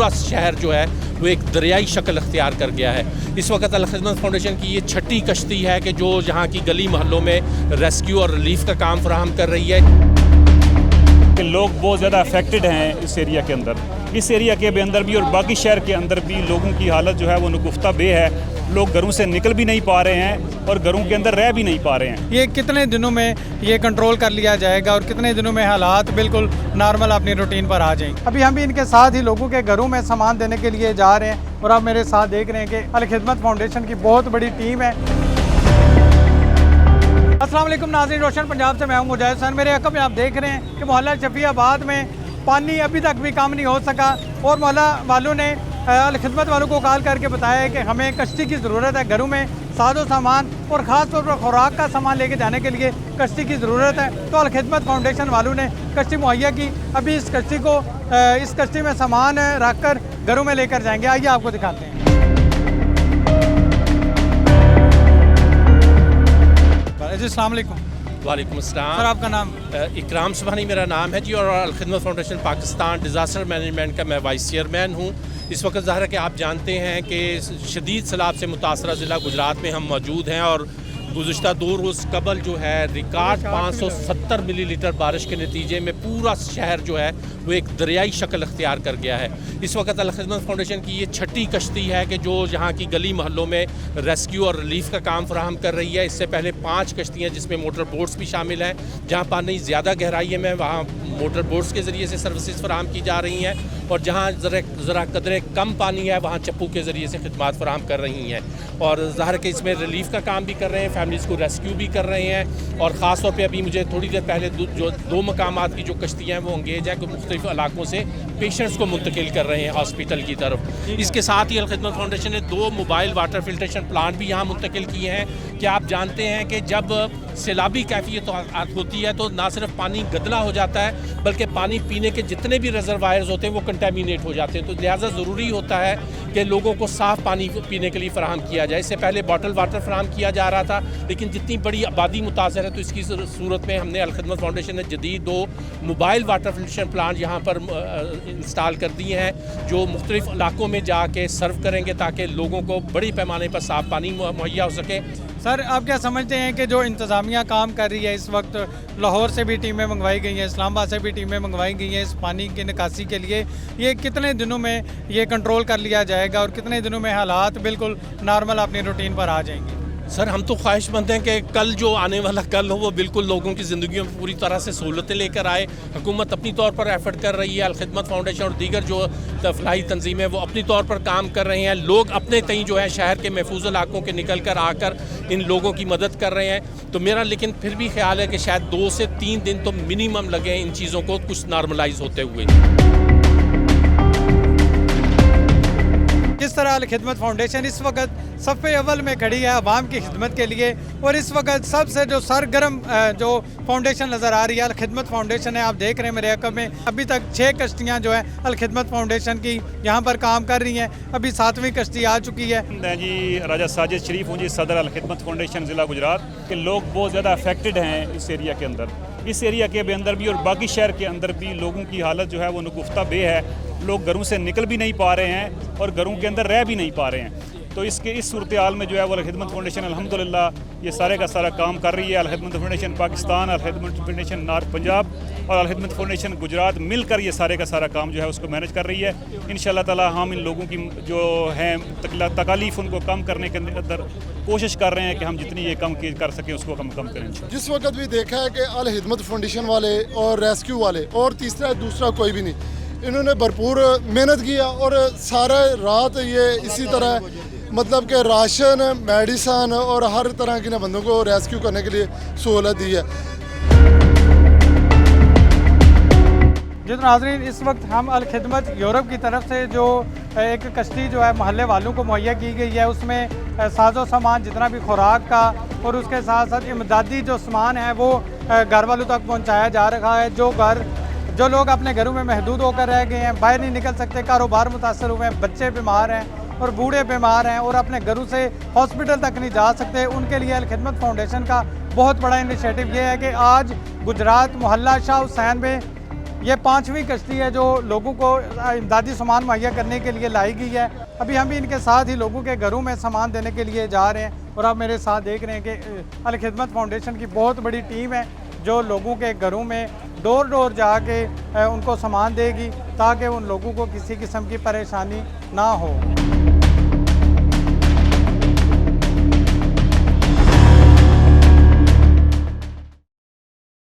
पूरा शहर जो है वो एक दरियाई शक्ल अख्तियार कर गया है। इस वक्त अल खिदमत फाउंडेशन की ये छठी कश्ती है कि जो यहाँ की गली मोहल्लों में रेस्क्यू और रिलीफ का काम फराहम कर रही है। कि लोग बहुत ज़्यादा अफेक्टेड हैं इस एरिया के अंदर, इस एरिया के अंदर भी और बाकी शहर के अंदर भी लोगों की हालत जो है वो नुकुफ्ता बे है। लोग घरों से निकल भी नहीं पा रहे हैं और घरों के अंदर रह भी नहीं पा रहे हैं। ये कितने दिनों में ये कंट्रोल कर लिया जाएगा और कितने दिनों में हालात बिल्कुल नॉर्मल अपनी रूटीन पर आ जाएंगे? अभी हम भी इनके साथ ही लोगों के घरों में सामान देने के लिए जा रहे हैं और आप मेरे साथ देख रहे हैं कि अल खिदमत फाउंडेशन की बहुत बड़ी टीम है। अस्सलाम वालेकुम नाज़रीन, रोशन पंजाब से मैं हूं मुजाहिद सर। मेरे अकब में आप देख रहे हैं कि मोहल्ला शफियाबाद में पानी अभी तक भी कम नहीं हो सका और मोहल्ला वालों ने अल खिदमत वालों को कॉल करके बताया है कि हमें कश्ती की ज़रूरत है। घरों में साजो सामान और ख़ास तौर पर खुराक का सामान लेके जाने के लिए कश्ती की ज़रूरत है। तो अल खिदमत फाउंडेशन वालों ने कश्ती मुहैया की। अभी इस कश्ती में सामान रख कर घरों में लेकर जाएंगे। आइए आपको दिखाते हैं। जी अस्सलाम वालेकुम। वालेकुम अस्सलाम। सर आपका नाम? इकराम सुबहानी मेरा नाम है जी, और अल खिदमत फाउंडेशन पाकिस्तान डिज़ास्टर मैनेजमेंट का मैं वाइस चेयरमैन हूँ। इस वक्त ज़ाहिर है कि आप जानते हैं कि शदीद सैलाब से मुतासरा ज़िला गुजरात में हम मौजूद हैं और गुज़िश्ता 2 रोज़ कबल जो है रिकॉर्ड 570 मिलीलीटर बारिश के नतीजे में पूरा शहर जो है वो एक दरियाई शक्ल अख्तियार कर गया है। इस वक्त अल खिदमत फाउंडेशन की ये छठी कश्ती है कि जो यहाँ की गली मोहल्लों में रेस्क्यू और रिलीफ का काम फराहम कर रही है। इससे पहले 5 कश्तियाँ जिसमें मोटर बोट्स भी शामिल हैं, जहाँ पानी ज़्यादा गहराई में वहाँ मोटर बोट्स के ज़रिए से सर्विसेज फराहम की जा रही हैं और जहाँ ज़रा कदरे कम पानी है वहाँ चप्पू के ज़रिए से खिदमात फराहम कर रही हैं। और ज़ाहिर के इसमें रिलीफ का काम भी कर रहे हैं, फैमिलीज़ को रेस्क्यू भी कर रहे हैं। और ख़ास तौर पे अभी मुझे थोड़ी देर पहले जो 2 मकामात की जो कश्तियाँ हैं वो इंगेज हैं कि मुख्तलिफ इलाकों से पेशेंट्स को मुंतकिल कर रहे हैं हॉस्पिटल की तरफ। इसके साथ ही अल खिदमत फाउंडेशन ने 2 मोबाइल वाटर फिल्ट्रेशन प्लांट भी यहाँ मुंतकिल किए हैं। क्या आप जानते हैं कि जब सैलाबी कैफियत होती है तो ना सिर्फ पानी गदला हो जाता है बल्कि पानी पीने के जितने भी रिजर्वायर्स होते हैं वो कंटेमिनेट हो जाते हैं। तो लिहाजा ज़रूरी होता है कि लोगों को साफ़ पानी पीने के लिए फ़राहम किया जाए। इससे पहले बॉटल वाटर फराहम किया जा रहा था, लेकिन जितनी बड़ी आबादी मुतासर है तो इसकी सूरत में हमने अल खिदमत फाउंडेशन ने जदीद 2 मोबाइल वाटर फिल्ट्रेशन प्लांट यहाँ पर इंस्टॉल कर दिए हैं जो मुख्तलिफ इलाकों में जाके सर्व करेंगे ताकि लोगों को बड़ी पैमाने पर साफ़ पानी मुहैया हो सके। सर आप क्या समझते हैं कि जो इंतज़ामिया काम कर रही है इस वक्त, लाहौर से भी टीमें मंगवाई गई हैं, इस्लामाबाद से भी टीमें मंगवाई गई हैं इस पानी की निकासी के लिए, ये कितने दिनों में ये कंट्रोल कर लिया जाएगा और कितने दिनों में हालात बिल्कुल नॉर्मल अपनी रूटीन पर आ जाएंगे? सर हम तो ख्वाहिशमंद हैं कि कल जो आने वाला कल हो वो बिल्कुल लोगों की ज़िंदगियों में पूरी तरह से सहूलतें लेकर आए। हुकूमत अपनी तौर पर एफर्ट कर रही है, अल खिदमत फाउंडेशन और दीगर जो फलाही तंजीमें वो अपनी तौर पर काम कर रहे हैं। लोग अपने तई जो है शहर के महफूज इलाकों के निकल कर आकर इन लोगों की मदद कर रहे हैं। तो मेरा लेकिन फिर भी ख्याल है कि शायद 2 से 3 दिन तो मिनिमम लगे इन चीज़ों को कुछ नॉर्मलाइज होते हुए। जिस तरह अल खिदमत फाउंडेशन इस वक्त सफ़े अव्वल में खड़ी है अवाम की खिदमत के लिए और इस वक्त सबसे जो सरगर्म जो फाउंडेशन नज़र आ रही है अल खिदमत फाउंडेशन है। आप देख रहे हैं मेरे अकब में अभी तक 6 कश्तियाँ जो है अल खिदमत फाउंडेशन की यहाँ पर काम कर रही हैं। अभी 7वीं कश्ती आ चुकी है। जी राजा साजिद शरीफ हूँ जी, सदर अल खिदमत फाउंडेशन ज़िला गुजरात। के लोग बहुत ज़्यादा अफेक्टेड हैं इस एरिया के अंदर, इस एरिया के अंदर भी और बाकी शहर के अंदर भी लोगों की हालत जो है वो नुकुफ्ता बे है। लोग घरों से निकल भी नहीं पा रहे हैं और घरों के अंदर रह भी नहीं पा रहे हैं। तो इस सूरत हाल में जो है वो अल खिदमत फाउंडेशन अल्हम्दुलिल्लाह ये सारे का सारा काम कर रही है। अल खिदमत फाउंडेशन पाकिस्तान, अल खिदमत फाउंडेशन नॉर्थ पंजाब और अल खिदमत फाउंडेशन गुजरात मिलकर ये सारे का सारा काम जो है उसको मैनेज कर रही है। इंशाअल्लाह ताला हम इन लोगों की जो हैं तकालीफ उनको कम करने के अंदर कोशिश कर रहे हैं कि हम जितनी ये कम कर सकें उसको हम कम करें। जिस वक्त भी देखा है कि अल खिदमत फाउंडेशन वाले और रेस्क्यू वाले और दूसरा कोई भी नहीं, इन्होंने भरपूर मेहनत किया और सारा रात ये इसी तरह मतलब कि राशन, मेडिसन और हर तरह के बंदों को रेस्क्यू करने के लिए सहूलत दी है। जी नाज़रीन, इस वक्त हम अल खिदमत यूरोप की तरफ से जो एक कश्ती जो है मोहल्ले वालों को मुहैया की गई है उसमें साजो सामान जितना भी खुराक का और उसके साथ साथ इमदादी जो सामान है वो घर वालों तक पहुँचाया जा रहा है। जो लोग अपने घरों में महदूद होकर रह गए हैं, बाहर नहीं निकल सकते, कारोबार मुतासर हुए हैं, बच्चे बीमार हैं और बूढ़े बीमार हैं और अपने घरों से हॉस्पिटल तक नहीं जा सकते, उनके लिए अल खिदमत फाउंडेशन का बहुत बड़ा इनिशिएटिव ये है कि आज गुजरात मोहल्ला शाह हुसैन में ये 5वीं कश्ती है जो लोगों को इमदादी सामान मुहैया करने के लिए लाई गई है। अभी हम भी इनके साथ ही लोगों के घरों में सामान देने के लिए जा रहे हैं और आप मेरे साथ देख रहे हैं कि अल खिदमत फाउंडेशन की बहुत बड़ी टीम है जो लोगों के घरों में डोर डोर जाके उनको सामान देगी ताकि उन लोगों को किसी किस्म की परेशानी ना हो।